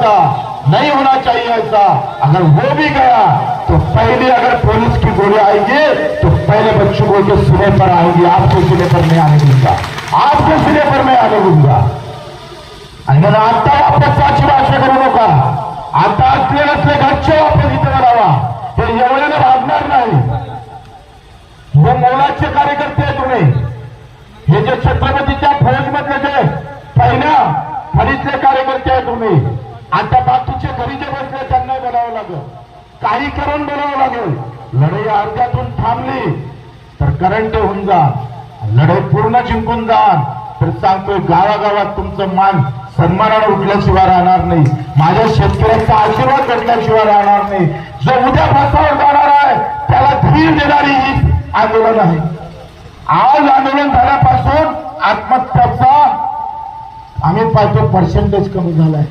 ऐसा नहीं होना चाहिए। ऐसा अगर हो भी गया तो पहले अगर पुलिस की गोली आएगी तो पहले बच्चों को के सिरे पर आएंगी, आपके सिरे पर मैं आने दूंगा, आपके सिरे पर मैं आने दूंगा। आणि म्हणून आता वापस साची भाषा करू नका, आता असले नसले घरचे वापस इथे करावा, हे एवढ्याने भागणार नाही। हे मौलाचे कार्यकर्ते आहे तुम्ही, हे जे छत्रपतीच्या फौजमधले जे पहिल्या फळीतले कार्यकर्ते आहे तुम्ही, आता बाकीचे घरी जे बसले त्यांना बोलावं लागेल, काही करून बोलावं लागेल। लढाई अर्ध्यातून थांबली तर करंट होऊन जा, लढाई पूर्ण जिंकून जा तर सांगतोय गावागावात तुमचं मान सन्मानाने उठल्याशिवाय राहणार नाही, माझ्या शेतकऱ्यांचा आशीर्वाद भेटल्याशिवाय राहणार नाही। जो उद्या फासावर जाणार आहे त्याला धीर देणारी ही आंदोलन आहे। आज आंदोलन झाल्यापासून आत्महत्याचा आम्ही पाहतो पर्सेंटेज कमी झालाय।